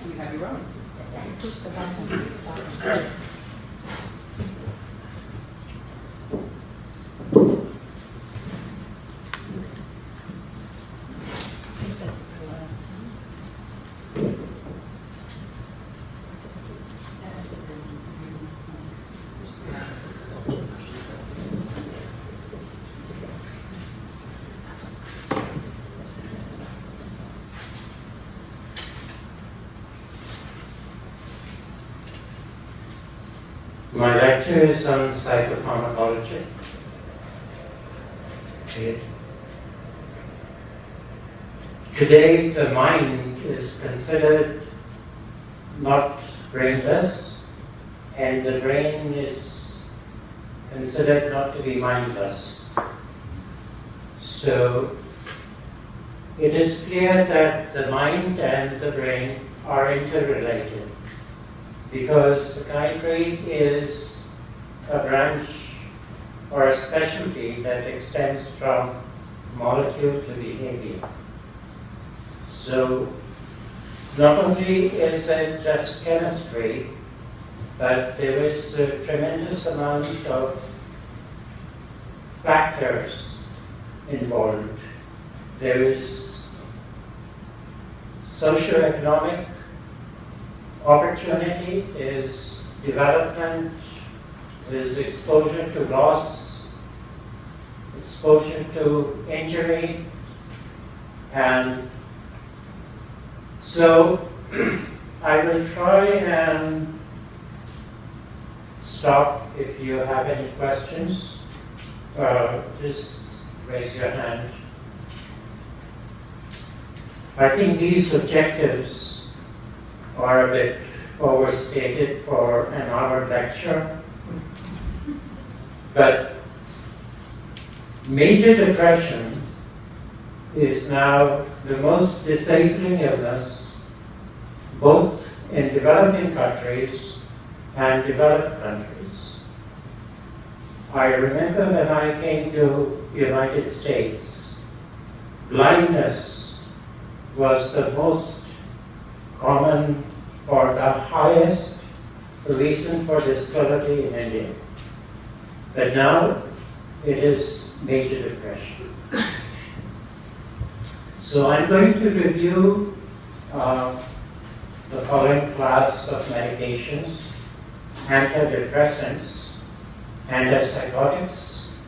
You have your own. Push the button. My lecture is on psychopharmacology. Today, the mind is considered not brainless, and the brain is considered not to be mindless. So, it is clear that the mind and the brain are interrelated, because psychiatry is a branch or a specialty that extends from molecule to behavior. So not only is it just chemistry, but there is a tremendous amount of factors involved. There is socioeconomic opportunity, is development, is exposure to loss, exposure to injury, and so I will try and stop if you have any questions. Just raise your hand. I think these objectives are a bit overstated for an hour lecture, but major depression is now the most disabling illness both in developing countries and developed countries. I remember when I came to the United States, blindness was the most common or the highest reason for disability in India. But now it is major depression. So I'm going to review the following class of medications: antidepressants, antipsychotics,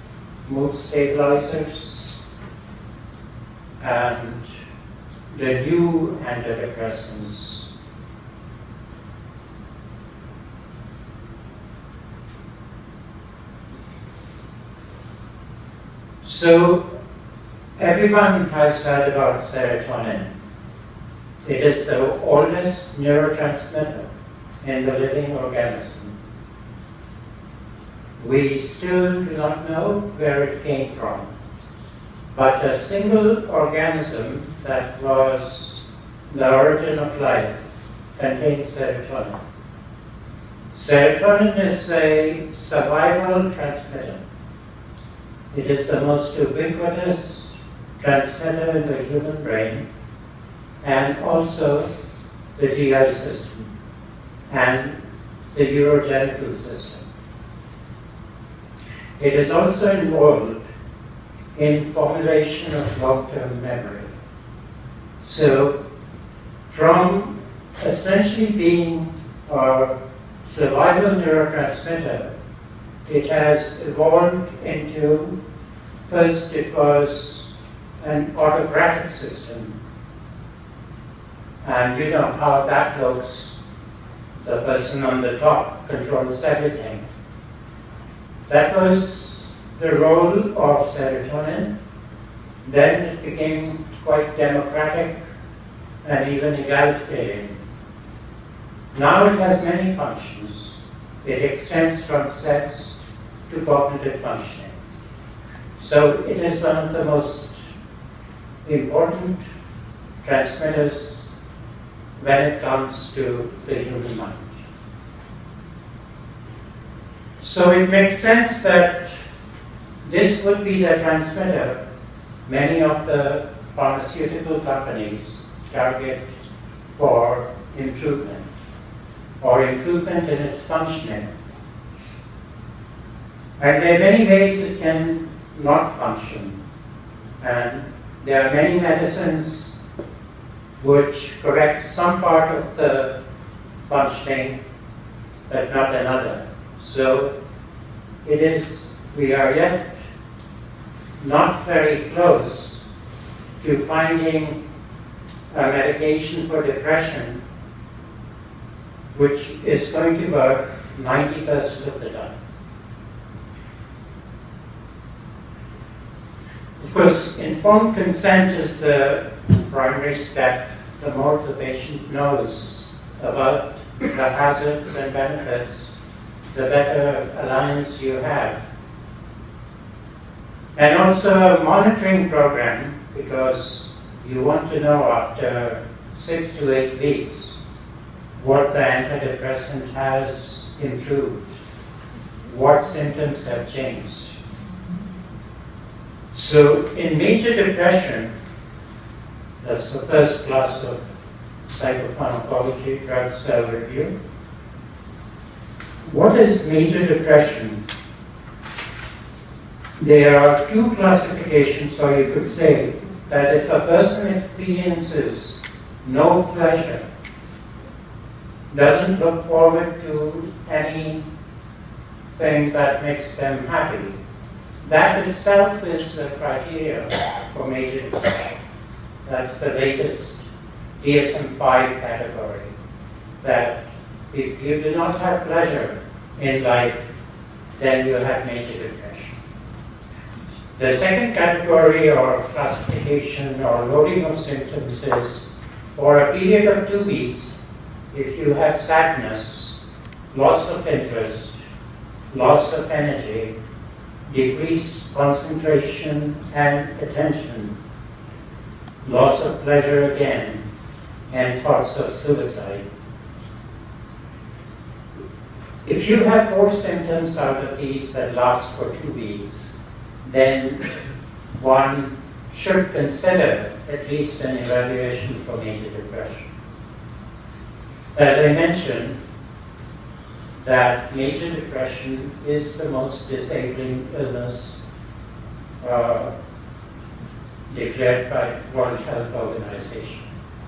mood stabilizers, and the new antidepressants. So, everyone has heard about serotonin. It is the oldest neurotransmitter in the living organism. We still do not know where it came from, but a single organism that was the origin of life contains serotonin. Serotonin is a survival transmitter. It is the most ubiquitous transmitter in the human brain, and also the GI system and the urogenital system. It is also involved in formulation of long-term memory. So, from essentially being a survival neurotransmitter, it has evolved into, first it was an autocratic system. And you know how that looks. The person on the top controls everything. That was the role of serotonin. Then it became quite democratic and even egalitarian. Now it has many functions. It extends from sex to cognitive functioning. So it is one of the most important transmitters when it comes to the human mind. So it makes sense that this would be the transmitter many of the pharmaceutical companies target for improvement or improvement in its functioning. And there are many ways it can not function. And there are many medicines which correct some part of the functioning, but not another. So we are yet not very close to finding a medication for depression which is going to work 90% of the time. Of course, informed consent is the primary step. The more the patient knows about the hazards and benefits, the better alliance you have. And also a monitoring program, because you want to know after 6 to 8 weeks what the antidepressant has improved, what symptoms have changed. So in major depression, that's the first class of psychopharmacology drugs I'll review. What is major depression? There are 2 classifications, or you could say that if a person experiences no pleasure, doesn't look forward to anything that makes them happy, that itself is the criteria for major depression. That's the latest DSM-5 category, that if you do not have pleasure in life, then you have major depression. The second category or classification or loading of symptoms is for a period of 2 weeks, if you have sadness, loss of interest, loss of energy, decreased concentration and attention, loss of pleasure again, and thoughts of suicide. If you have 4 symptoms out of these that last for 2 weeks, then one should consider at least an evaluation for major depression. As I mentioned, that major depression is the most disabling illness declared by World Health Organization,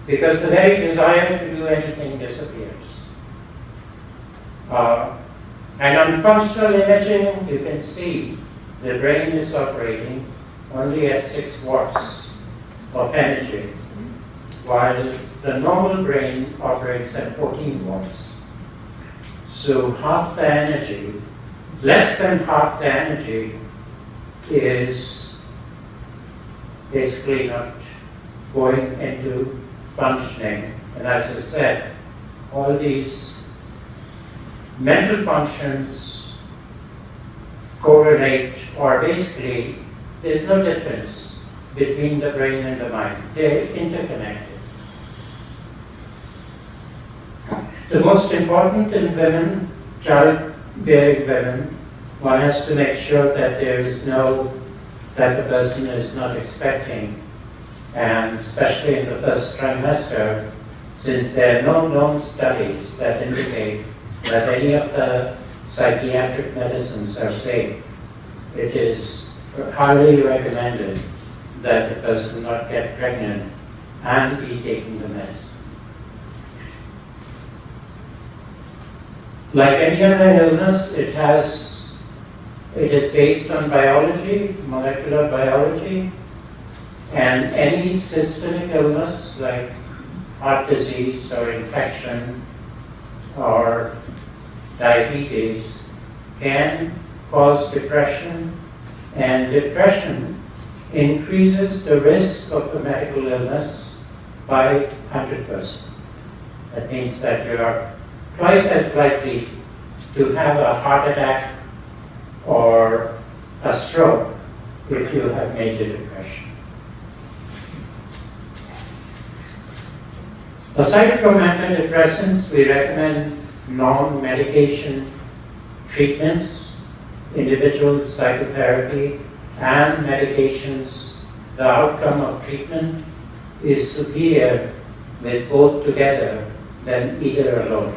because the very desire to do anything disappears. And on functional imaging, you can see the brain is operating only at 6 watts of energy, while the normal brain operates at 14 watts. So half the energy, less than half the energy, is basically not going into functioning. And as I said, all these mental functions correlate, or basically there's no difference between the brain and the mind. They're interconnected. The most important in women, childbearing women, one has to make sure that that the person is not expecting, and especially in the first trimester, since there are no known studies that indicate that any of the psychiatric medicines are safe. It is highly recommended that the person not get pregnant and be taking the medicine. Like any other illness, it is based on biology, molecular biology, and any systemic illness like heart disease or infection or diabetes can cause depression, and depression increases the risk of the medical illness by 100%. That means that you are twice as likely to have a heart attack or a stroke if you have major depression. Aside from antidepressants, we recommend non-medication treatments, individual psychotherapy, and medications. The outcome of treatment is superior with both together than either alone.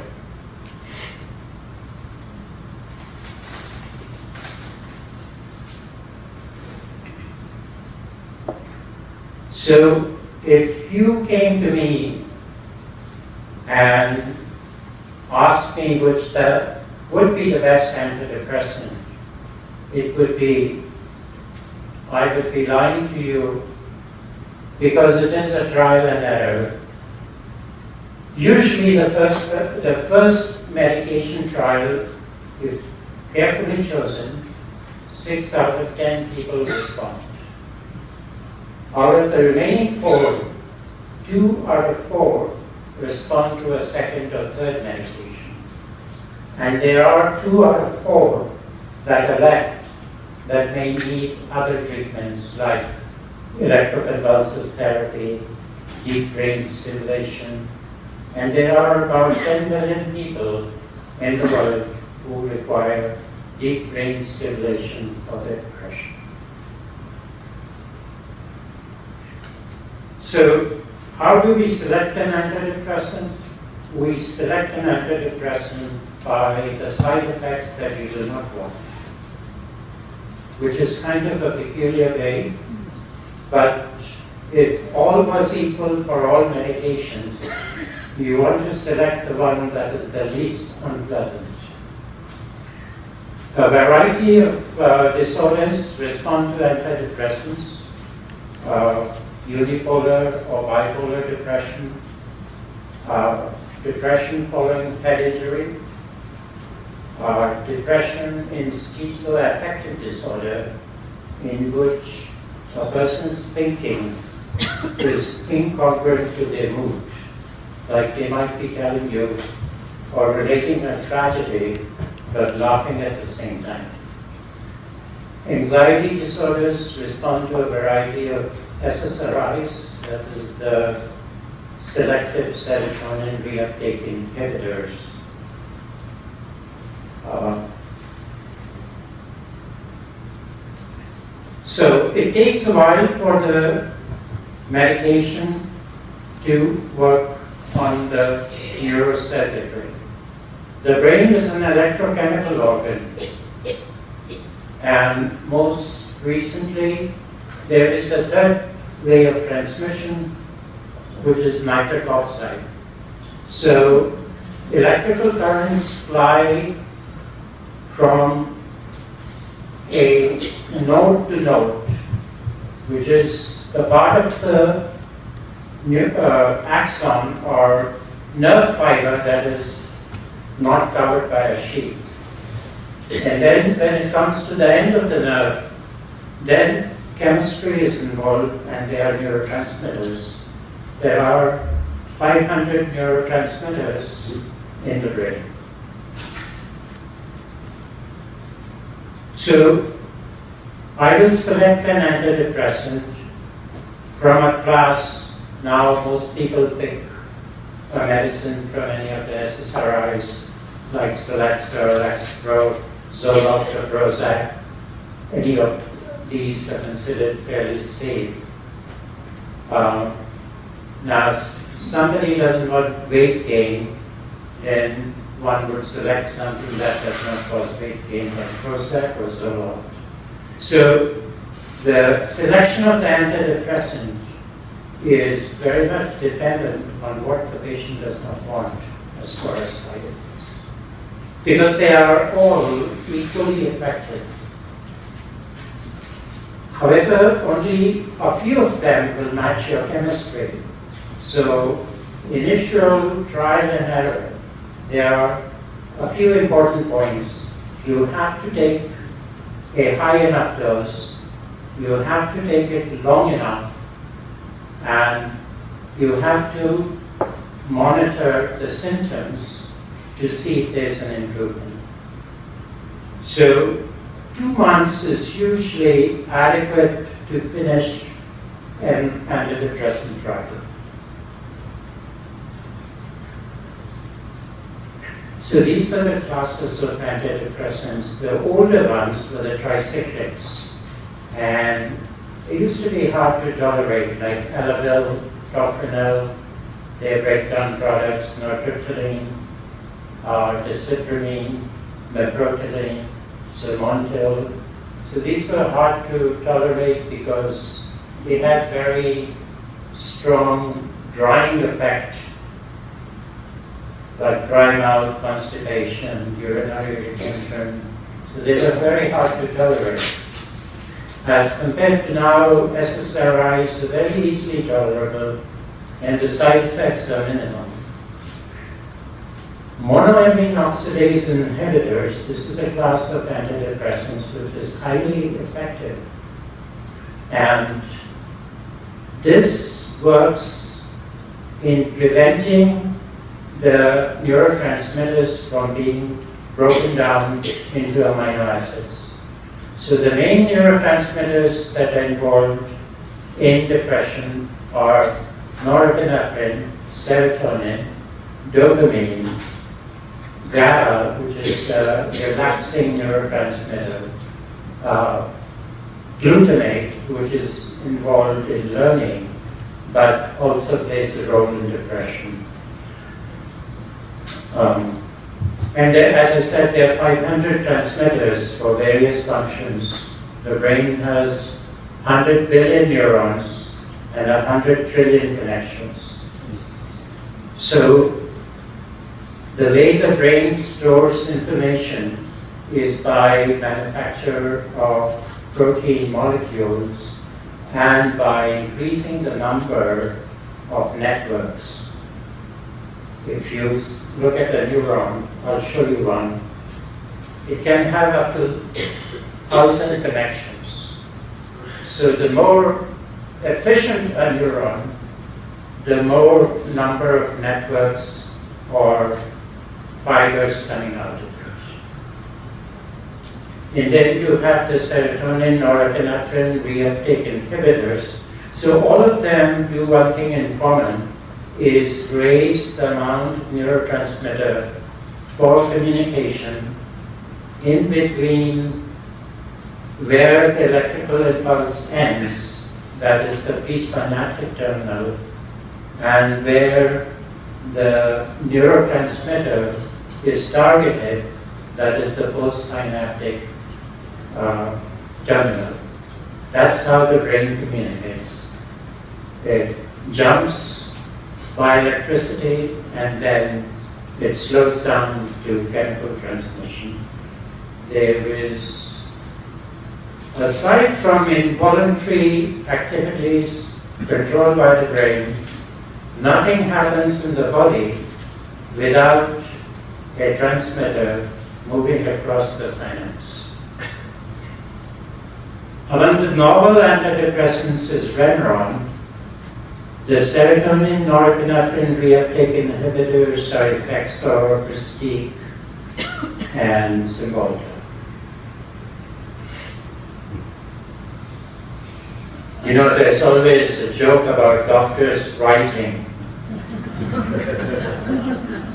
So if you came to me and asked me which would be the best antidepressant, it would be, I would be lying to you, because it is a trial and error. Usually the first medication trial, if carefully chosen, 6 out of 10 people respond. Out of the remaining 4, 2 out of 4 respond to a second or third medication. And there are 2 out of 4 that are left that may need other treatments like electroconvulsive therapy, deep brain stimulation, and there are about 10 million people in the world who require deep brain stimulation for their depression. So, how do we select an antidepressant? We select an antidepressant by the side effects that we do not want, which is kind of a peculiar way, but if all was equal for all medications, you want to select the one that is the least unpleasant. A variety of disorders respond to antidepressants. Unipolar or bipolar depression, depression following head injury, depression in schizoaffective disorder, in which a person's thinking is incongruent to their mood, like they might be telling you or relating a tragedy but laughing at the same time. Anxiety disorders respond to a variety of SSRIs, that is the selective serotonin reuptake inhibitors. So it takes a while for the medication to work on the neurocircuitry. The brain is an electrochemical organ, and most recently there is a third way of transmission, which is nitric oxide. So electrical currents fly from a node to node, which is the part of the axon or nerve fiber that is not covered by a sheath. And then when it comes to the end of the nerve, then chemistry is involved and there are neurotransmitters. There are 500 neurotransmitters in the brain. So I will select an antidepressant from a class. Now most people pick a medicine from any of the SSRIs like Celexa, Lexapro, Zoloft, or Prozac. Any of these are considered fairly safe. Now, if somebody doesn't want weight gain, then one would select something that does not cause weight gain, like Prozac or Zoloft. So, the selection of the antidepressant is very much dependent on what the patient does not want as far as side effects, because they are all equally effective. However, only a few of them will match your chemistry. So, initial trial and error, there are a few important points. You have to take a high enough dose, you have to take it long enough, and you have to monitor the symptoms to see if there's an improvement. So 2 months is usually adequate to finish an antidepressant trial. So these are the classes of antidepressants. The older ones were the tricyclics, and they used to be hard to tolerate, like Elavil, Tofranil, They break down products, nortriptyline, disciplinine, meprotylene, Simontil. So these were hard to tolerate because they had very strong drying effect, like dry mouth, constipation, urinary retention. So they were very hard to tolerate. As compared to now, SSRIs are very easily tolerable and the side effects are minimal. Monoamine oxidase inhibitors, this is a class of antidepressants which is highly effective. And this works in preventing the neurotransmitters from being broken down into amino acids. So the main neurotransmitters that are involved in depression are norepinephrine, serotonin, dopamine, GABA, which is a relaxing neurotransmitter, glutamate, which is involved in learning, but also plays a role in depression. And there, as I said, there are 500 transmitters for various functions. The brain has 100 billion neurons and 100 trillion connections. So the way the brain stores information is by manufacture of protein molecules and by increasing the number of networks. If you look at a neuron, I'll show you one, it can have up to 1,000 connections. So the more efficient a neuron, the more number of networks or fibers coming out of it. And then you have the serotonin, norepinephrine reuptake inhibitors. So all of them do one thing in common, is raise the amount of neurotransmitter for communication in between where the electrical impulse ends, that is the presynaptic terminal, and where the neurotransmitter is targeted, that is the postsynaptic terminal. That's how the brain communicates. It jumps by electricity and then it slows down to chemical transmission. There is, aside from involuntary activities controlled by the brain, nothing happens in the body without a transmitter moving across the synapse. Among the novel antidepressants is Remeron. The serotonin norepinephrine reuptake inhibitors are Effexor, Pristique, and Cymbalta. You know, there's always a joke about doctors writing.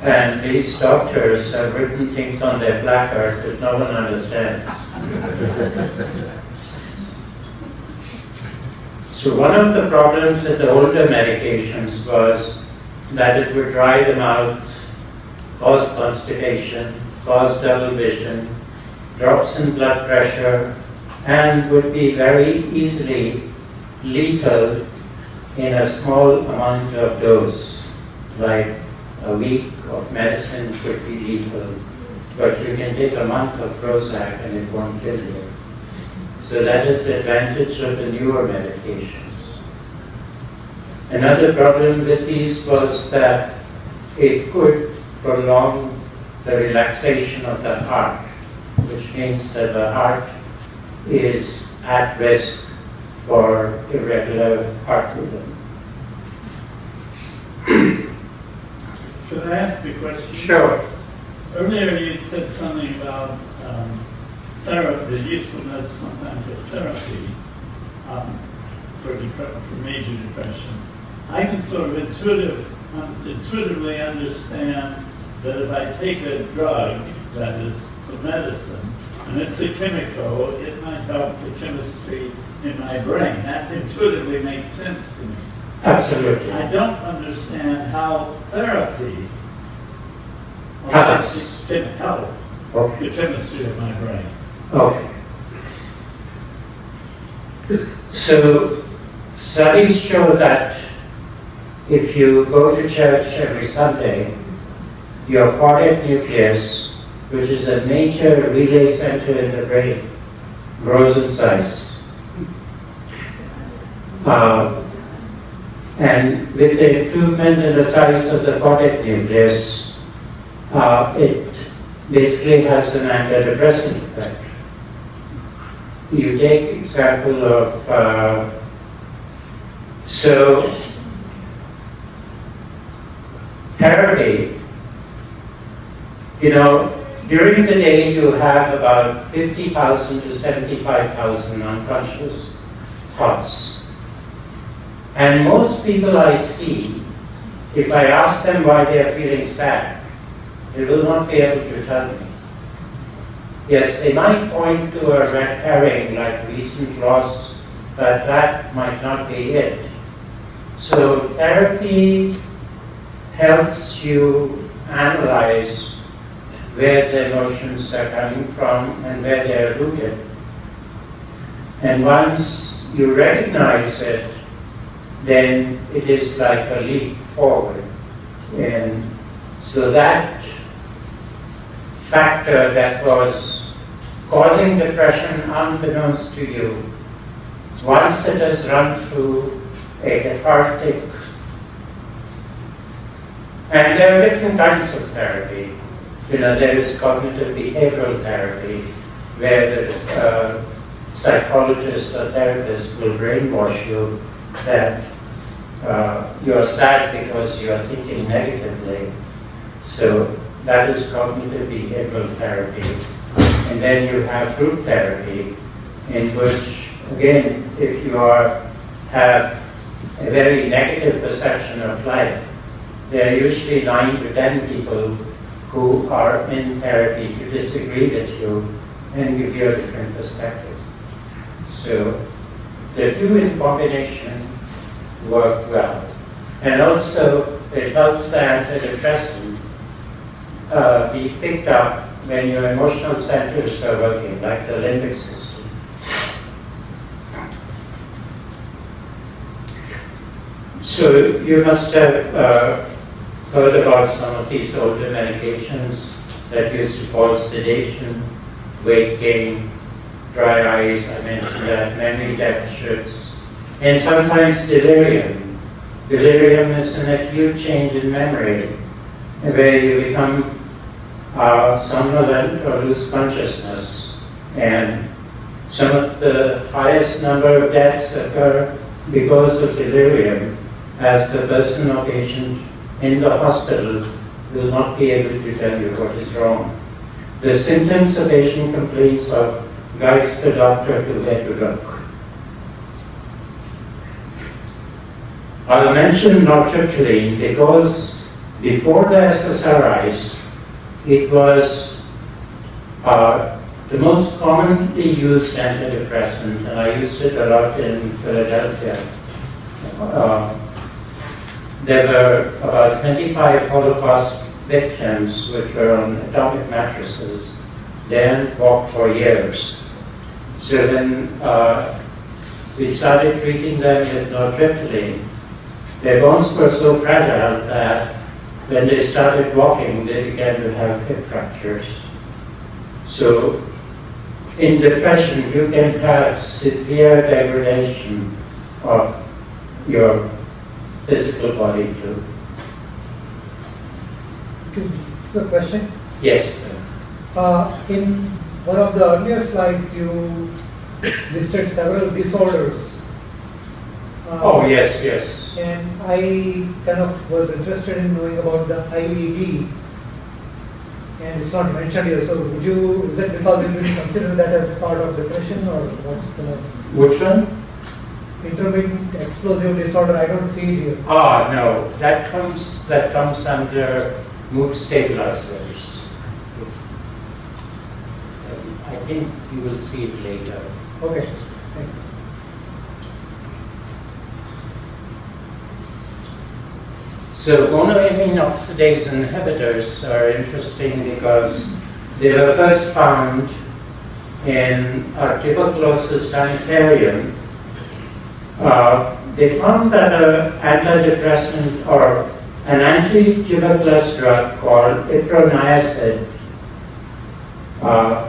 And these doctors have written things on their placards that no one understands. So one of the problems with the older medications was that it would dry the mouth, cause constipation, cause double vision, drops in blood pressure, and would be very easily lethal in a small amount of dose. Like a week of medicine could be lethal, but you can take a month of Prozac and it won't kill you. So that is the advantage of the newer medications. Another problem with these was that it could prolong the relaxation of the heart, which means that the heart is at risk for irregular heart rhythm. Could I ask a question? Sure. Earlier you said something about therapy, the usefulness sometimes of therapy for major depression. I can sort of intuitively understand that if I take a drug that is some medicine, and it's a chemical, it might help the chemistry in my brain. That intuitively makes sense to me. Absolutely. I don't understand how therapy Helps. can help Okay. the chemistry of my brain. Okay. So, studies show that if you go to church every Sunday, your caudate nucleus, which is a major relay center in the brain, grows in size. And with the improvement in the size of the caudate nucleus, it basically has an antidepressant effect. You take example of, so therapy, during the day you have about 50,000 to 75,000 unconscious thoughts. And most people I see, if I ask them why they are feeling sad, they will not be able to tell me. Yes, they might point to a red herring like recent loss, but that might not be it. So therapy helps you analyze where the emotions are coming from and where they are rooted. And once you recognize it, then it is like a leap forward. And so that factor that was causing depression unbeknownst to you, once it has run through a cathartic, and there are different kinds of therapy. There is cognitive behavioral therapy, where the psychologist or therapist will brainwash you that you're sad because you're thinking negatively. So that is cognitive behavioral therapy. And then you have group therapy, in which, again, if you have a very negative perception of life, there are usually 9 to 10 people who are in therapy to disagree with you and give you a different perspective. So the two in combination work well. And also it helps the antidepressant be picked up when your emotional centers are working, like the limbic system. So you must have heard about some of these older medications that used to cause sedation, weight gain, dry eyes, I mentioned that, memory deficits, and sometimes delirium. Delirium is an acute change in memory, where you become somnolent or lose consciousness. And some of the highest number of deaths occur because of delirium, as the person or patient in the hospital will not be able to tell you what is wrong. The symptoms a patient complains of guides the doctor to where to look. I'll mention nortriptyline because before the SSRIs, it was the most commonly used antidepressant, and I used it a lot in Philadelphia. There were about 25 Holocaust victims which were on atomic mattresses. They hadn't walked for years. So then we started treating them with nortriptyline. Their bones were so fragile that when they started walking, they began to have hip fractures. So in depression, you can have severe degradation of your physical body too. Excuse me, so question? Yes, sir. In one of the earlier slides, you listed several disorders. Oh, yes, yes. And I kind of was interested in knowing about the IED, and it's not mentioned here. So is it because you will consider that as part of depression, or what's the... Which one? Intermittent explosive disorder, I don't see it here. Ah, no, that comes under mood stabilizers. I think you will see it later. Okay, thanks. So monoamine oxidase inhibitors are interesting because they were first found in a tuberculosis sanitarium. They found that an antidepressant or an anti-tuberculous drug called iproniacid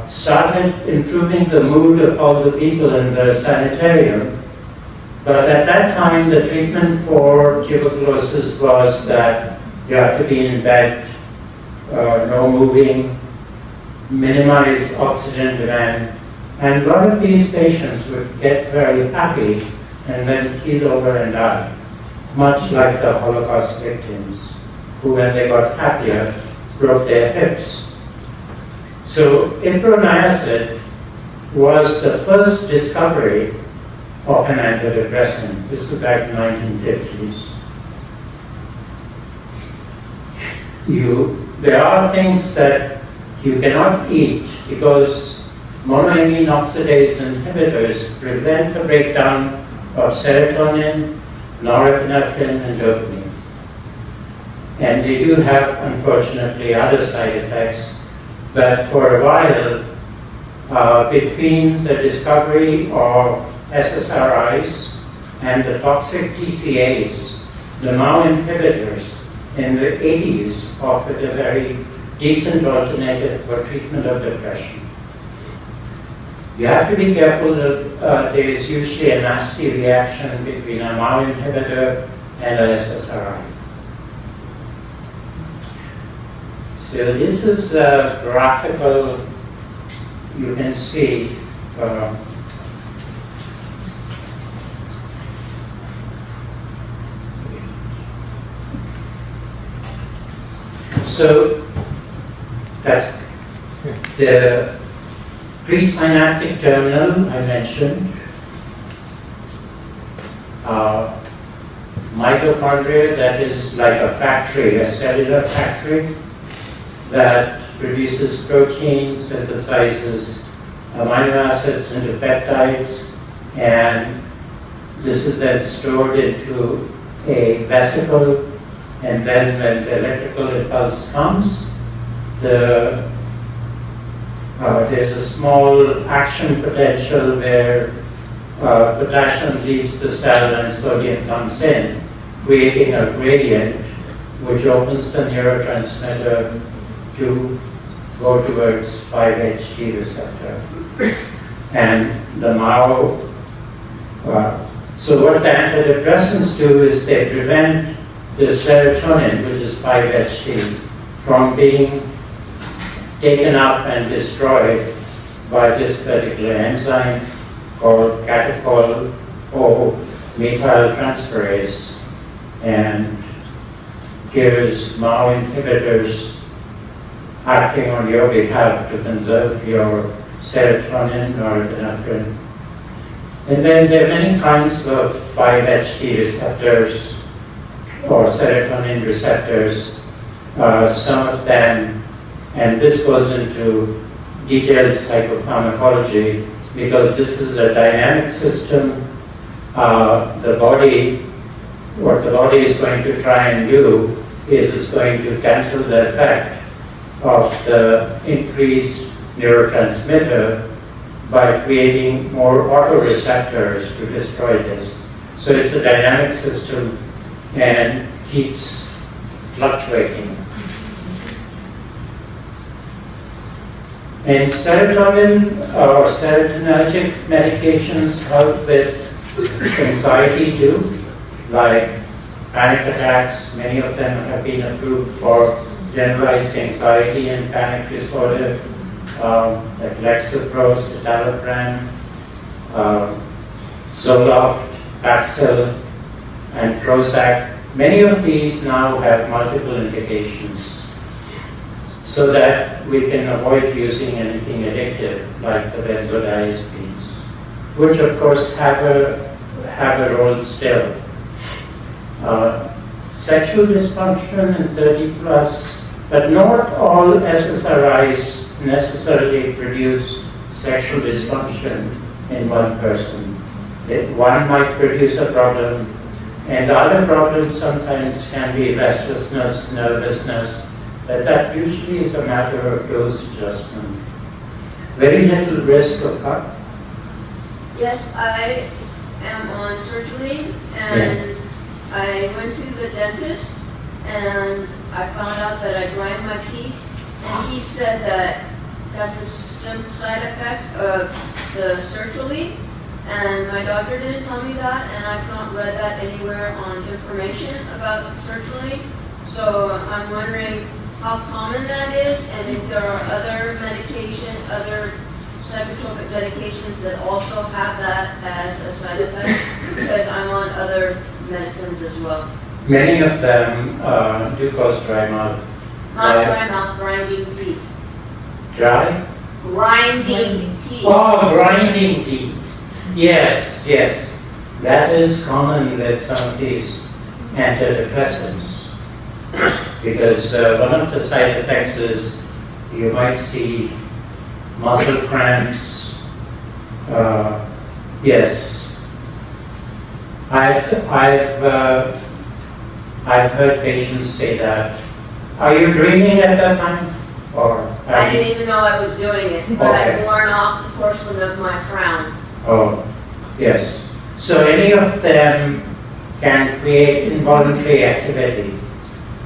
started improving the mood of all the people in the sanitarium. But at that time, the treatment for tuberculosis was that you have to be in bed, no moving, minimize oxygen demand. And a lot of these patients would get very happy and then keel over and die, much like the Holocaust victims, who when they got happier, broke their hips. So iproniacid was the first discovery of an antidepressant. This was back in the 1950s. There are things that you cannot eat because monoamine oxidase inhibitors prevent the breakdown of serotonin, norepinephrine, and dopamine. And they do have, unfortunately, other side effects. But for a while, between the discovery of SSRIs and the toxic TCAs, the MAO inhibitors in the 80s offered a very decent alternative for treatment of depression. You have to be careful that there is usually a nasty reaction between a MAO inhibitor and an SSRI. So this is a graphical, you can see so that's the presynaptic terminal I mentioned. Mitochondria, that is like a factory, a cellular factory that produces protein, synthesizes amino acids into peptides, and this is then stored into a vesicle, and then when the electrical impulse comes, there's a small action potential where potassium leaves the cell and sodium comes in, creating a gradient which opens the neurotransmitter to go towards 5-HT receptor. And the MAO, so what the antidepressants do is they prevent the serotonin, which is 5-HT, from being taken up and destroyed by this particular enzyme called catechol O methyltransferase, and gives MAO inhibitors acting on your behalf to conserve your serotonin or epinephrine. And then there are many kinds of 5-HT receptors or serotonin receptors. Some of them, and this goes into detailed psychopharmacology because this is a dynamic system. The body, what the body is going to try and do is it's going to cancel the effect of the increased neurotransmitter by creating more autoreceptors to destroy this. So it's a dynamic system and keeps fluctuating. And serotonin or serotonergic medications help with anxiety too, like panic attacks. Many of them have been approved for generalized anxiety and panic disorders, like Lexapro, citalopram, Zoloft, Paxil, and Prozac. Many of these now have multiple indications, so that we can avoid using anything addictive like the benzodiazepines, which of course have a role still. Sexual dysfunction in 30 plus, but not all SSRIs necessarily produce sexual dysfunction in one person. One might produce a problem, And other problems sometimes can be restlessness, nervousness, but that usually is a matter of dose adjustment. Very little risk of cut. Yes, I am on surgery, and I went to the dentist, and I found out that I grind my teeth, and he said that that's a side effect of the surgery, and my doctor didn't tell me that, and I've not read that anywhere on information about surgery. So I'm wondering how common that is, and if there are other other psychotropic medications that also have that as a side effect, because I'm on other medicines as well. Many of them do cause dry mouth. Not dry mouth, grinding teeth. Dry? Grinding teeth. Oh, grinding teeth. Yes, yes. That is common with some of these antidepressants. Because one of the side effects is you might see muscle cramps. Yes. I've heard patients say that. Are you dreaming at that time? Or I didn't even know I was doing it, but Okay. I worn off the porcelain of my crown. Oh, yes. So any of them can create involuntary activity.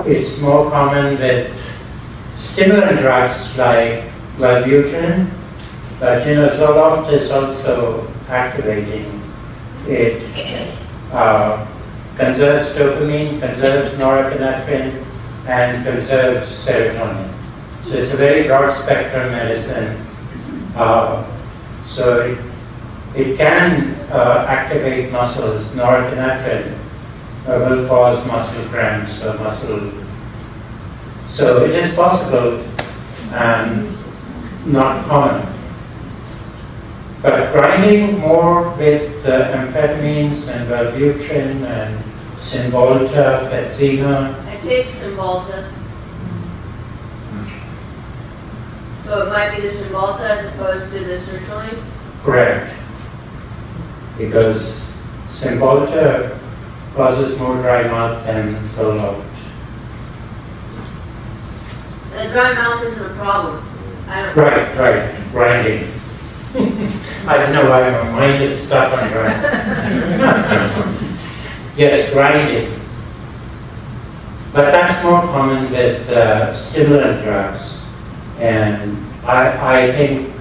It's more common with stimulant drugs like Wellbutrin, but Zoloft is also activating. It conserves dopamine, conserves norepinephrine, and conserves serotonin. So it's a very broad spectrum medicine. So it can activate muscles. Norepinephrine will cause muscle cramps or muscle. So it is possible and not common. But grinding more with amphetamines and Wellbutrin and Cymbalta, Fetsima. I take Cymbalta. So it might be the Cymbalta as opposed to the sertraline? Correct. Because Cymbalta causes more dry mouth than Zoloft. The dry mouth isn't a problem. I don't. Right, grinding. I don't know why my mind is stuck on grinding. Yes, grinding. But that's more common with stimulant drugs. And I think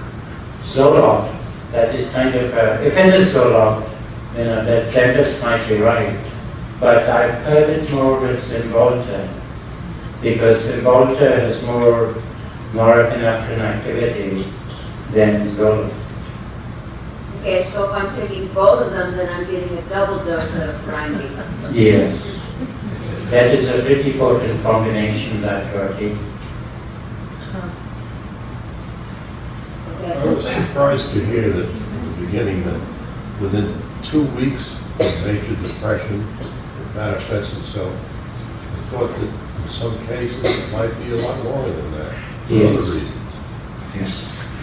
Zoloft, that is kind of if it is Zoloft, that dentist might be right. But I've heard it more with Cymbalta, because Cymbalta has more norepinephrine activity than Zoloft. Okay, so if I'm taking both of them, then I'm getting a double dose of grinding. Yes. That is a pretty potent combination that you are taking. I was surprised to hear that at the beginning that within 2 weeks of major depression it manifests itself. I thought that in some cases it might be a lot longer than that. For Yes. other reasons. Yes.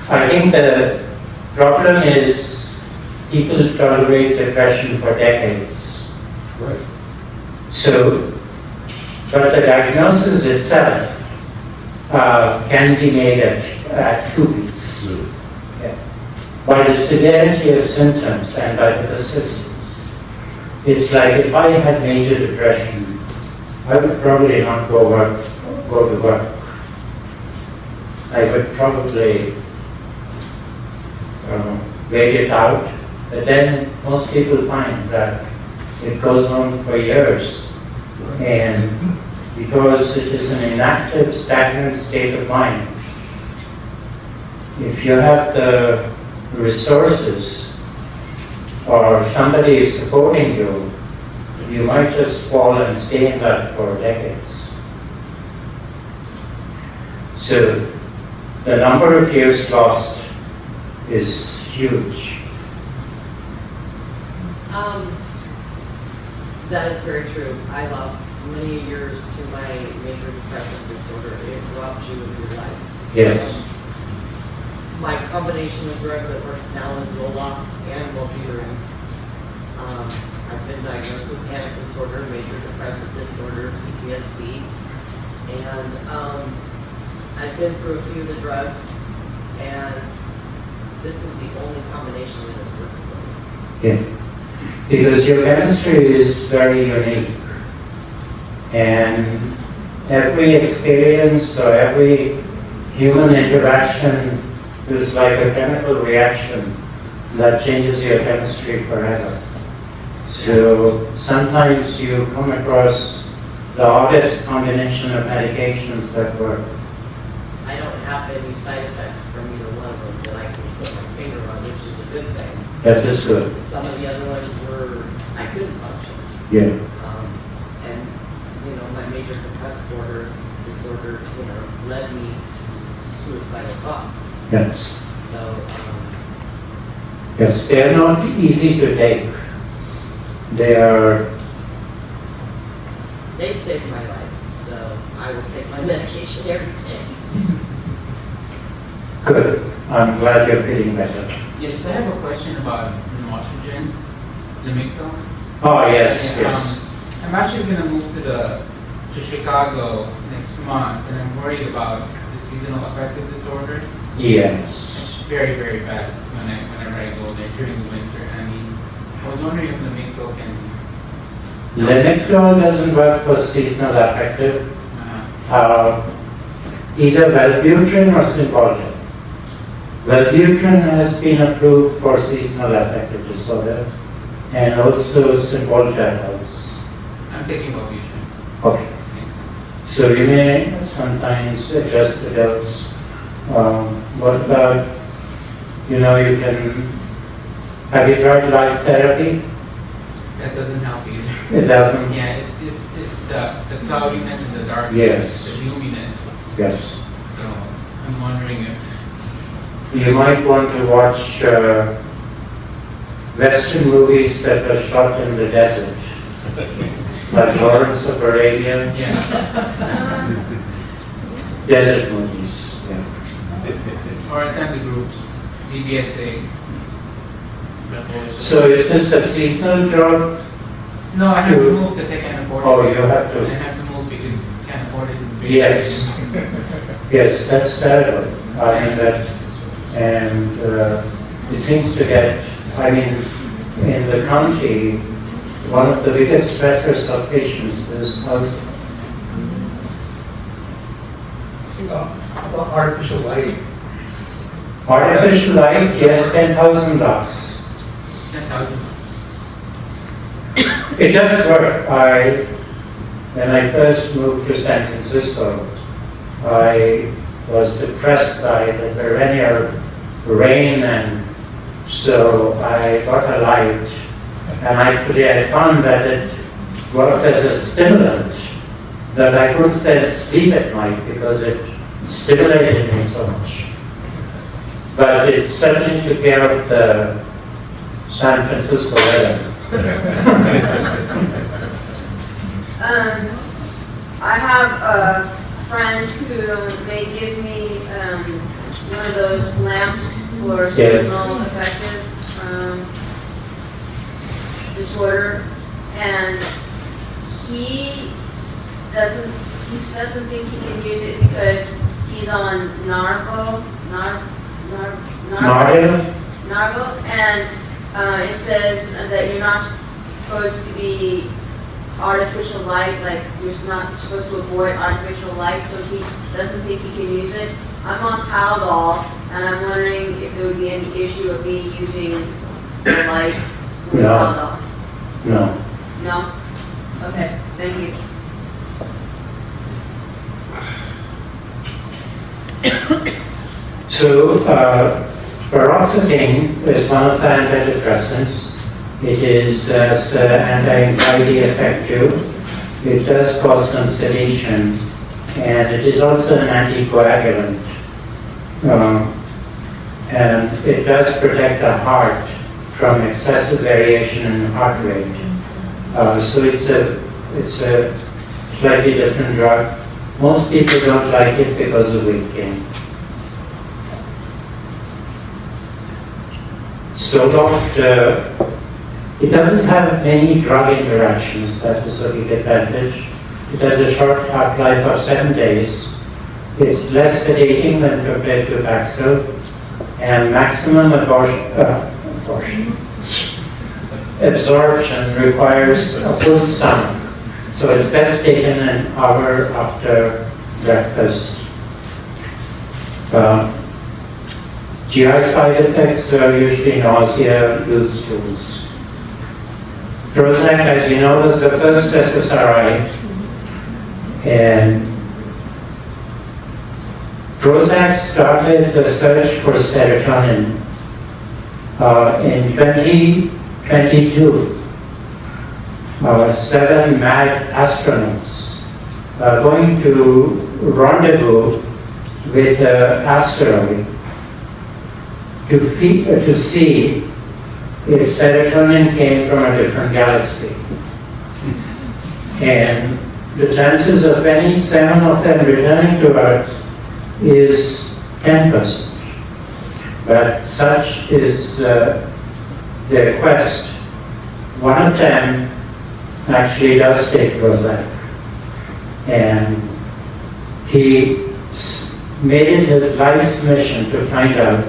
I think the problem is people tolerate depression for decades. Right. So, but the diagnosis itself can be made at 2 weeks. Yeah. By the severity of symptoms and by the persistence. It's like if I had major depression, I would probably not go to work. I would probably wait it out. But then most people find that it goes on for years. And because it is an inactive, stagnant state of mind, if you have the resources or somebody is supporting you, you might just fall and stay in that for decades. So the number of years lost is huge. That is very true. I lost many years to my major depressive disorder. It robs you of your life. Yes. My combination of drug that works now is Zoloft and Wellbutrin. I've been diagnosed with panic disorder, major depressive disorder, PTSD, and I've been through a few of the drugs, and this is the only combination that has worked for me. Yeah. Because your chemistry is very unique. And every experience or every human interaction is like a chemical reaction that changes your chemistry forever. So sometimes you come across the oddest combination of medications that work. I don't have any side effects from either one of them that I can put my finger on, which is a good thing. That is good. Some of the other ones were, I couldn't function. Yeah. And, you know, my major depressive disorder, you know, led me to suicidal thoughts. Yes. So, Yes, they are not easy to take. They've saved my life, so I will take my medication every day. good. I'm glad you're feeling better. Yes, I have a question about Normoxigin, Lamictal. Oh, yes, Yeah, yes. I'm actually going to move to Chicago next month, and I'm worried about the seasonal affective disorder. Yes. It's very, very bad whenever I go there during the winter. I mean, I was wondering if Lamictal can. Lamictal doesn't work for seasonal affective. Uh, Either Wellbutrin or Cymbalta. Wellbutrin has been approved for seasonal affective disorder, and also Cymbalta helps. I'm taking Wellbutrin. Okay. So you may sometimes adjust the dose. What about, you can, have you tried light therapy? That doesn't help either. It doesn't? Yeah, it's the cloudiness and the darkness, Yes. the gloominess. Yes. So I'm wondering if You might want to watch Western movies that are shot in the desert, like Lawrence of Arabia. yeah, Desert movies, yeah. or attend the groups, DBSA. So is this a seasonal job? No, I have to move because I can't afford it. Oh, you have to. I have to move because I can't afford it. Yes. Yes, that's terrible. I mean that, and it seems to get, in the county, one of the biggest stressors of patients is housing. Artificial light. Artificial light, yes, 10,000 lux. 10,000. It does work. When I first moved to San Francisco, I was depressed by the perennial rain, and so I got a light, and actually I found that it worked as a stimulant, that I couldn't sleep at night because it stimulated me so much. But it certainly took care of the San Francisco weather. I have a friend who may give me one of those lamps for seasonal affective disorder, and he doesn't think he can use it because he's on Narvo, and it says that you're not supposed to be artificial light, like you're not supposed to avoid artificial light, so he doesn't think he can use it. I'm on Haldol, and I'm wondering if there would be any issue of me using the light with Haldol. No. No? Okay, thank you. So, Paroxetine is one of the antidepressants. It is anti-anxiety effective. It does cause some sedation, and it is also an anticoagulant. And it does protect the heart from excessive variation in heart rate. So it's a slightly different drug. Most people don't like it because of weight gain. Zoloft It doesn't have many drug interactions, that is a big advantage. It has a short half-life of 7 days. It's less sedating when compared to Paxil, and maximum absorption requires a full stomach. So it's best taken an hour after breakfast. GI side effects are usually nausea, loose stools. Prozac, as you know, was the first SSRI, and Prozac started the search for serotonin in 2022. 7 mad astronauts are going to rendezvous with an asteroid to see if serotonin came from a different galaxy. And the chances of any 7 of them returning to Earth is 10%. But such is their quest. One of them actually does take Prozac, and he made it his life's mission to find out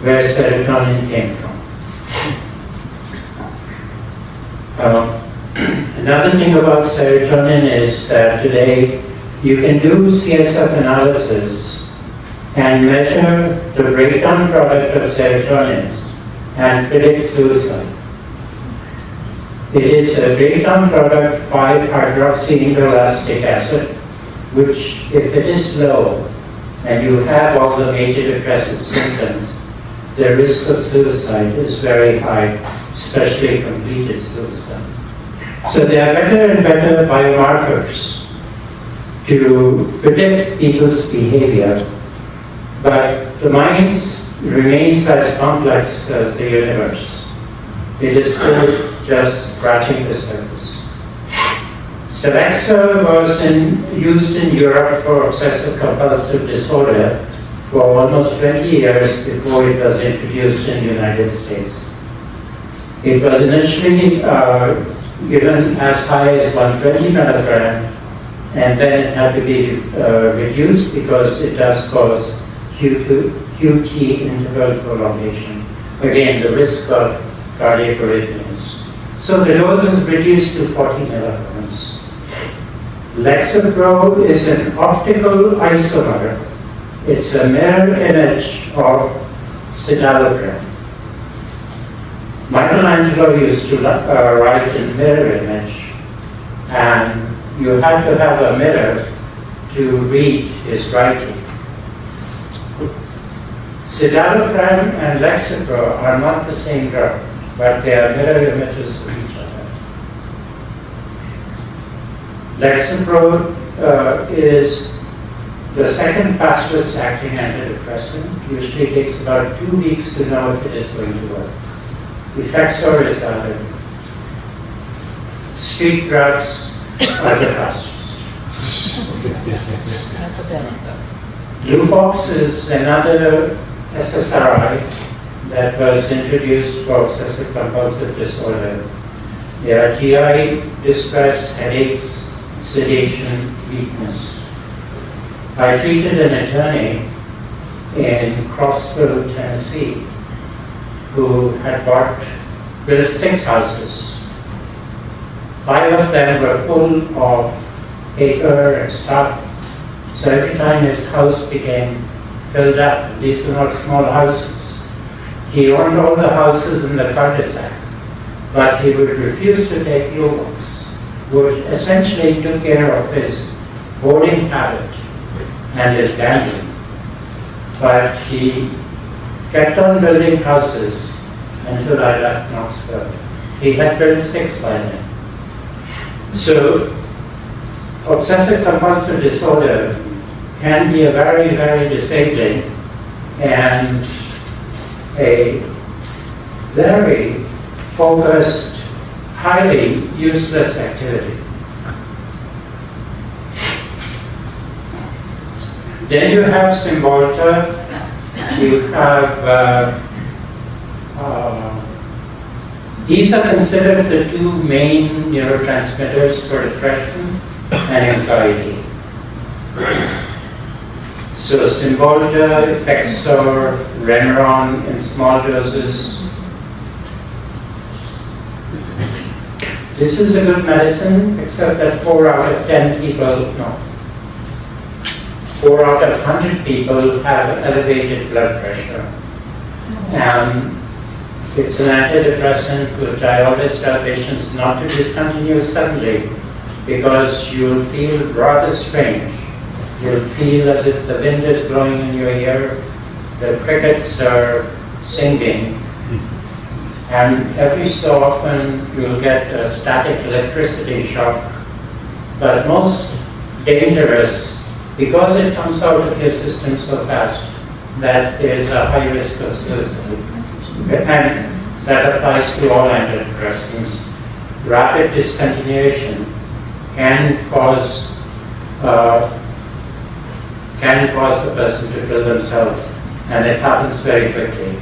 where serotonin came from. Another thing about serotonin is that today you can do CSF analysis and measure the breakdown product of serotonin and predict suicide. It is a breakdown product 5-hydroxyindolastic acid, which, if it is low and you have all the major depressive symptoms, the risk of suicide is very high, especially completed suicide. So there are better and better biomarkers to predict people's behavior, but the mind remains as complex as the universe. It is still just scratching the surface. Celexa was used in Europe for obsessive compulsive disorder for almost 20 years before it was introduced in the United States. It was initially given as high as 120 milligram, and then it had to be reduced because it does cause QT interval prolongation. Again, the risk of cardiac arrhythmias. So the dose is reduced to 40 milligrams. Lexapro is an optical isomer. It's a mirror image of citalopram. Michelangelo used to write in mirror image, and you had to have a mirror to read his writing. Citalopram and Lexapro are not the same drug, but they are mirror images of each other. Lexapro is the second fastest acting antidepressant. Usually takes about 2 weeks to know if it is going to work. Effects are retarded. Street drugs are the fastest. Not the best. Luvox is another SSRI that was introduced for obsessive compulsive disorder. There are GI distress, headaches, sedation, weakness. I treated an attorney in Crossville, Tennessee, who had built 6 houses. 5 of them were full of paper and stuff. So every time his house became filled up, these were not small houses. He owned all the houses in the cul-de-sac, but he would refuse to take Luvox, which essentially took care of his boarding habit and his gambling. But he kept on building houses until I left Knoxville. He had built 6 by then. So obsessive compulsive disorder can be a very, very disabling and a very focused, highly useless activity. Then you have Cymbalta, you have These are considered the two main neurotransmitters for depression and anxiety. So Cymbalta, Effexor, Remeron in small doses. This is a good medicine, except that 4 out of 100 people have elevated blood pressure. It's an antidepressant which I always tell patients not to discontinue suddenly, because you'll feel rather strange. You'll feel as if the wind is blowing in your ear, the crickets are singing, and every so often you'll get a static electricity shock. But most dangerous, because it comes out of your system so fast, that there's a high risk of suicide. And that applies to all antidepressants. Rapid discontinuation can cause the person to kill themselves, and it happens very quickly.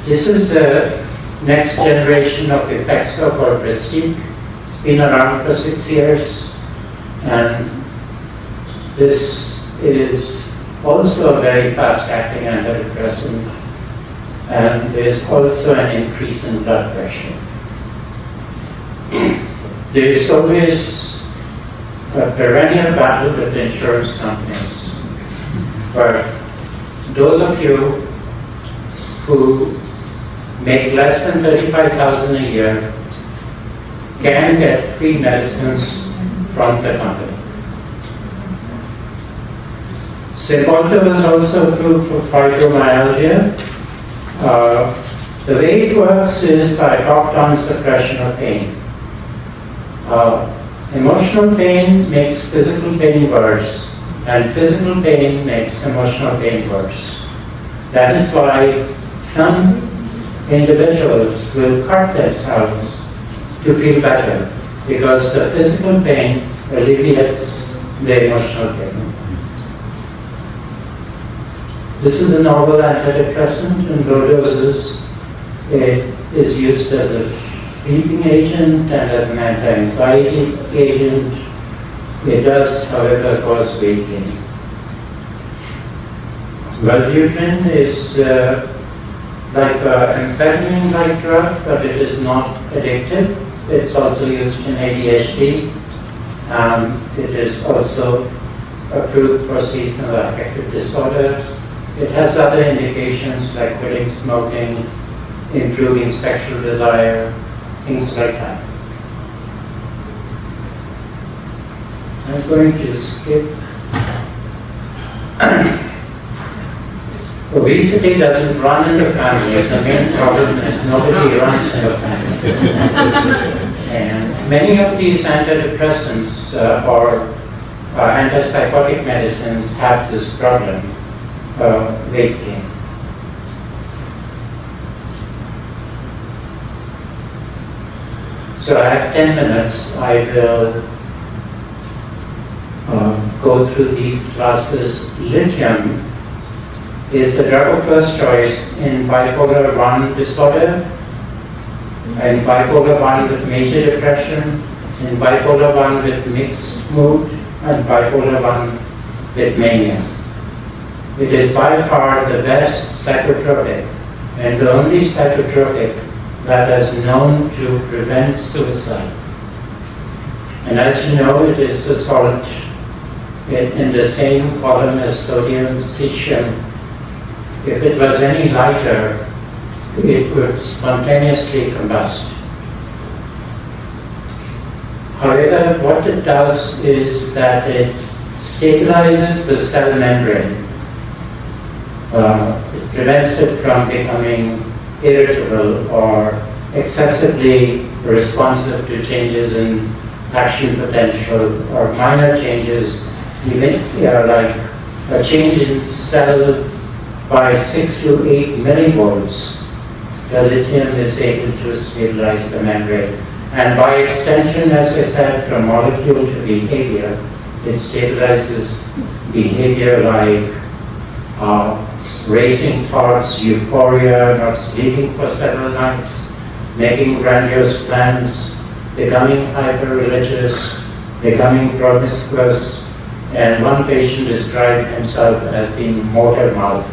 This is the next generation of Effexor called Prestige. It's been around for 6 years, and this is also a very fast-acting antidepressant, and there's also an increase in blood pressure. There is always a perennial battle with insurance companies, but those of you who make less than $35,000 a year can get free medicines from the company. Cymbalta was also approved for fibromyalgia. The way it works is by top-down suppression of pain. Emotional pain makes physical pain worse, and physical pain makes emotional pain worse. That is why some individuals will cut themselves to feel better, because the physical pain alleviates the emotional pain. This is a novel antidepressant in low doses. It is used as a sleeping agent and as an anti-anxiety agent. It does, however, cause weight gain. Wellbutrin is like an amphetamine-like drug, but it is not addictive. It's also used in ADHD. It is also approved for seasonal affective disorder. It has other indications like quitting smoking, improving sexual desire, things like that. I'm going to skip. Obesity doesn't run in the family. The main problem is nobody runs in the family. And many of these antidepressants or antipsychotic medicines have this problem, weight gain. So I have 10 minutes. I will go through these classes. Lithium is the drug of first choice in bipolar 1 disorder, in bipolar 1 with major depression, in bipolar 1 with mixed mood, and bipolar 1 with mania. It is by far the best psychotropic and the only psychotropic that is known to prevent suicide. And as you know, it is a salt in the same column as sodium, cesium. If it was any lighter, it would spontaneously combust. However, what it does is that it stabilizes the cell membrane. It prevents it from becoming irritable or excessively responsive to changes in action potential or minor changes, even like a change in cell by 6 to 8 millivolts. The lithium is able to stabilize the membrane. And by extension, as I said, from molecule to behavior, it stabilizes behavior like racing thoughts, euphoria, not sleeping for several nights, making grandiose plans, becoming hyper-religious, becoming promiscuous, and one patient described himself as being motor mouth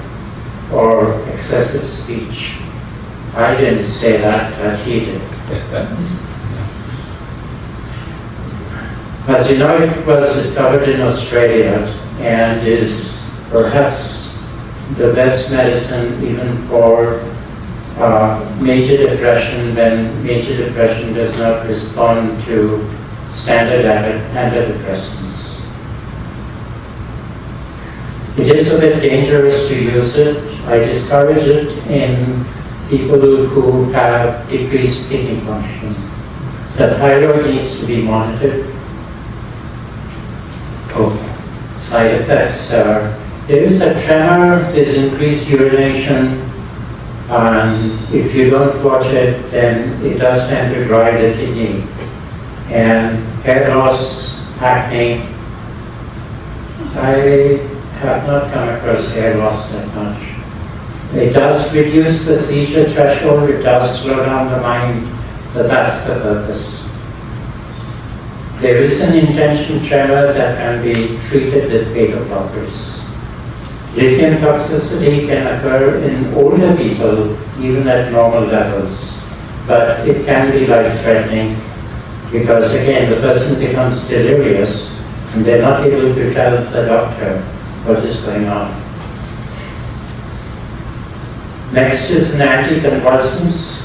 or excessive speech. I didn't say that, she did. As you know, it was discovered in Australia and is perhaps the best medicine even for major depression when major depression does not respond to standard antidepressants. It is a bit dangerous to use it. I discourage it in people who have decreased kidney function. The thyroid needs to be monitored. Side effects are, there is a tremor, there's increased urination, and if you don't watch it, then it does tend to dry the kidney. And hair loss, acne. I have not come across hair loss that much. It does reduce the seizure threshold, it does slow down the mind, but that's the purpose. There is an intention tremor that can be treated with beta blockers. Lithium toxicity can occur in older people, even at normal levels, but it can be life-threatening because, again, the person becomes delirious and they're not able to tell the doctor what is going on. Next is an anticonvulsants.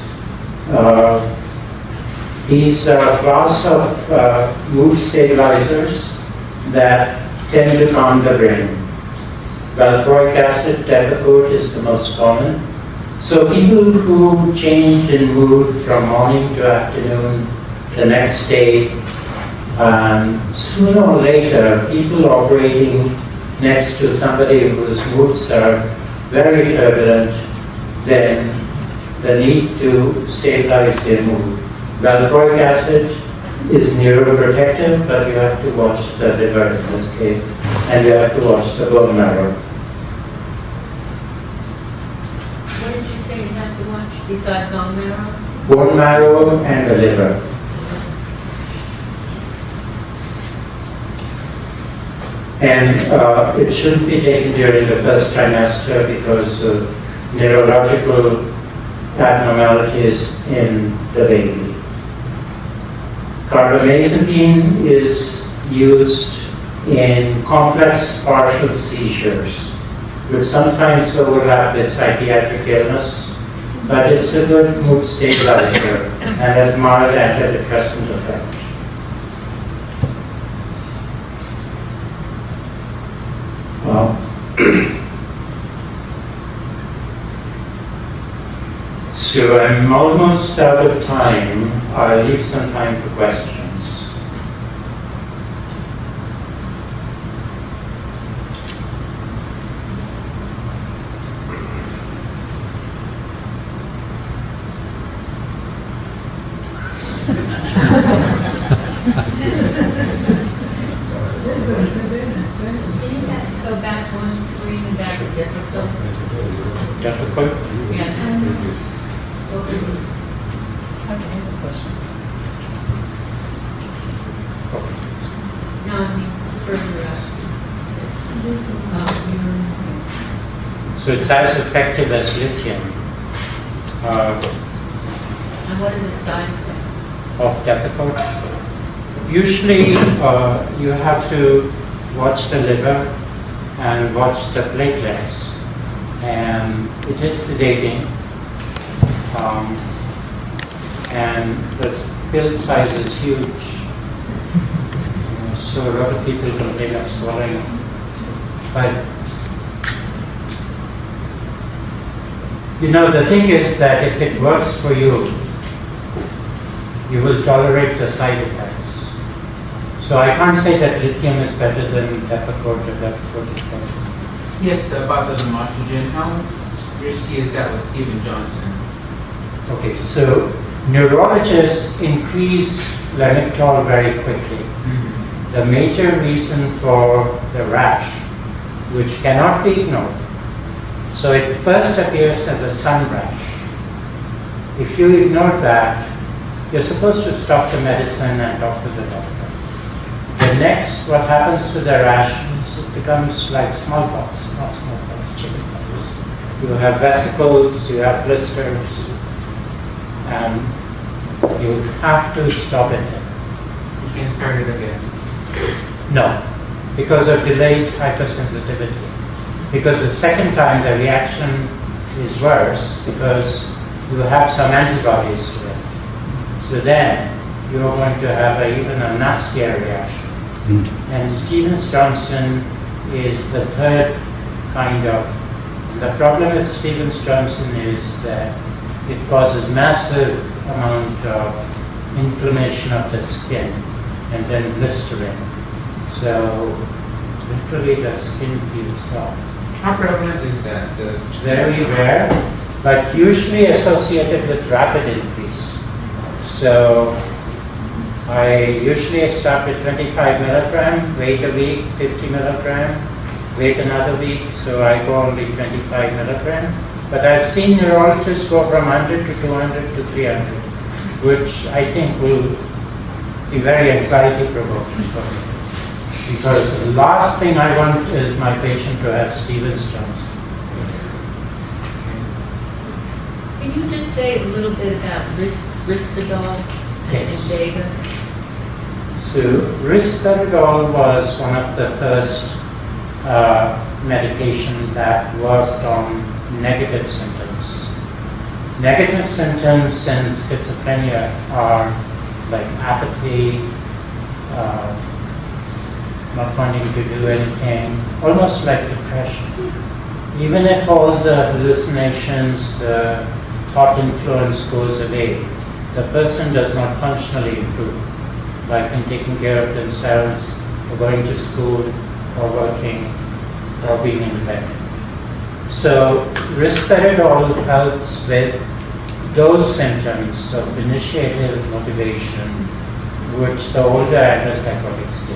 These are a class of mood stabilizers that tend to calm the brain. Valproic acid, Depakote is the most common. So people who change in mood from morning to afternoon, the next day, sooner or later, people operating next to somebody whose moods are very turbulent, then the need to stabilize their mood. Valproic acid is neuroprotective, but you have to watch the liver in this case, and you have to watch the bone marrow. What did you say you have to watch beside bone marrow? Bone marrow and the liver. And it shouldn't be taken during the first trimester because of neurological abnormalities in the baby. Carbamazepine is used in complex partial seizures, which sometimes overlap with psychiatric illness, but it's a good mood stabilizer and has mild antidepressant effect. So I'm almost out of time. I'll leave some time for questions. Can you just go back one screen and back to difficult? Difficult? Yeah. No, I mean, further up. So it's as effective as lithium And what are the side effects? of Depakote. Usually you have to watch the liver and watch the platelets, and it is sedating. And the pill size is huge. So a lot of people complain of swallowing. But you know, the thing is that if it works for you, you will tolerate the side effects. So I can't say that lithium is better than Depakote or Depakote is better. Yes, about the lamotrigine. How risky is that with Stephen Johnson's? Okay, so neurologists increase lamictal very quickly. Mm-hmm. The major reason for the rash, which cannot be ignored, So it first appears as a sun rash. If you ignore that, you're supposed to stop the medicine and talk to the doctor. The next, what happens to the rash is it becomes like smallpox, not smallpox, chickenpox. You have vesicles, you have blisters, and you have to stop it. You can start it again. No, because of delayed hypersensitivity. Because the second time the reaction is worse because you have some antibodies to it. So then you're going to have even a nastier reaction. And Stevens-Johnson is the third kind of. The problem with Stevens-Johnson is that it causes massive amount of inflammation of the skin and then blistering. So literally the skin feels soft. How prevalent is that? Very rare, but usually associated with rapid increase. So I usually start with 25 milligram, wait a week, 50 milligram, wait another week, so I go only 25 milligram. But I've seen neurologists go from 100 to 200 to 300, which I think will be very anxiety provoking for me. Because the last thing I want is my patient to have Stevens-Johnson. Can you just say a little bit about Risperdal and Yes. Invega? So Risperdal was one of the first medication that worked on negative symptoms. Negative symptoms in schizophrenia are like apathy, not wanting to do anything, almost like depression. Even if all the hallucinations, the thought influence goes away, the person does not functionally improve, like in taking care of themselves, or going to school, or working, or being independent. So Risperdal helps with those symptoms of initiative motivation, which the older antipsychotics do.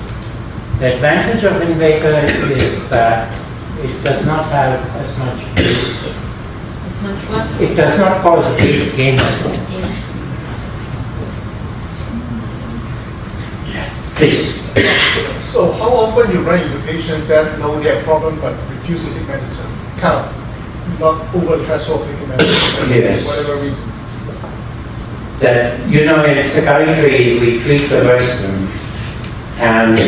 The advantage of Invega is that it does not have as much weight. As much what? It does not cause weight gain as much. Please. So how often you run into patients that know they have problem but refuse to take medicine? Kind of not over the threshold of taking medicine, Yes. for whatever reason. That, in psychiatry we treat the person, and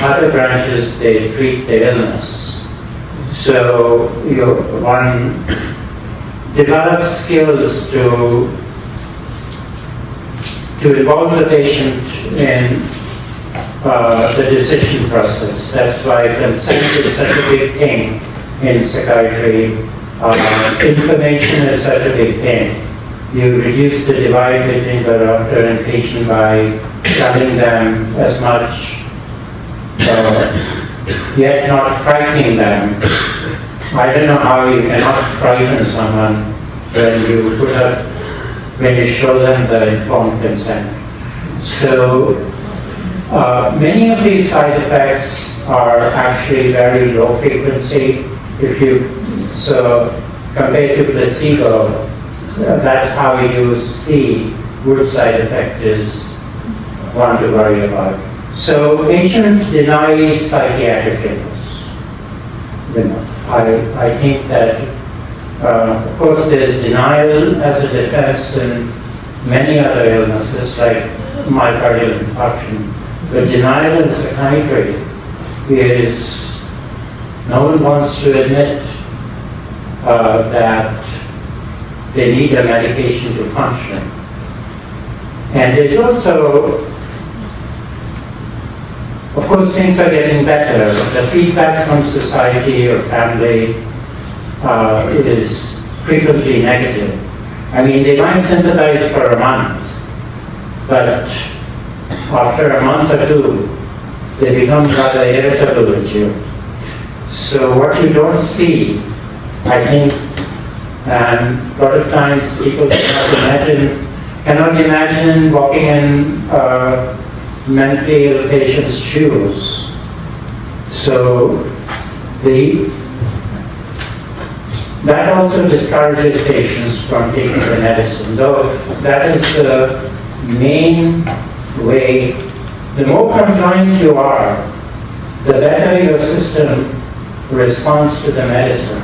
other branches they treat the illness. So one develops skills to involve the patient in the decision process. That's why consent is such a big thing in psychiatry. Information is such a big thing. You reduce the divide between the doctor and patient by telling them as much, yet not frightening them. I don't know how you cannot frighten someone when you show them the informed consent. So many of these side effects are actually very low frequency. Compared to placebo, that's how you see which side effect is one to worry about. So patients deny psychiatric illness. I think that, of course, there's denial as a defense in many other illnesses like myocardial infarction. But denial in psychiatry is no one wants to admit that they need a medication to function. And it's also, of course, things are getting better. The feedback from society or family is frequently negative. I mean, they might sympathize for a month, but after a month or two, they become rather irritable with you. So what you don't see, I think, and a lot of times people cannot imagine walking in mentally ill patient's shoes. So That also discourages patients from taking the medicine, though that is the main way. The more compliant you are, the better your system responds to the medicine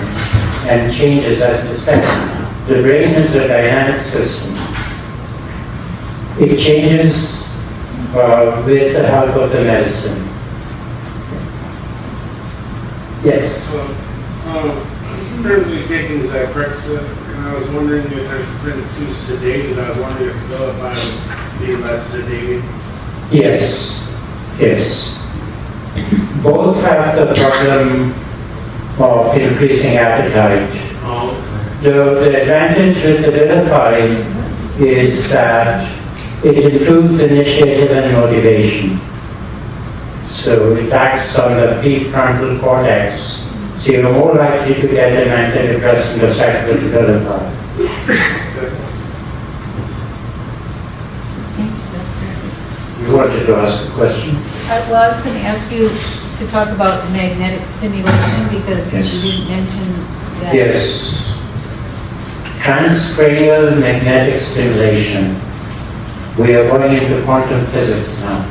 and changes as the second. The brain is a dynamic system. It changes with the help of the medicine. Yes? So, I'm currently taking Zyprexa, and I was wondering if I've been too sedated. I was wondering if I'm being less sedated. Yes. Yes. Both have the problem of increasing appetite. Oh. The advantage with the Abilify is that it improves initiative and motivation. So it acts on the prefrontal cortex. So you're more likely to get an antidepressant effect with Abilify. You wanted to ask a question? Well, I was going to ask you to talk about magnetic stimulation because Yes. you didn't mention that. Yes. Transcranial magnetic stimulation. We are going into quantum physics now.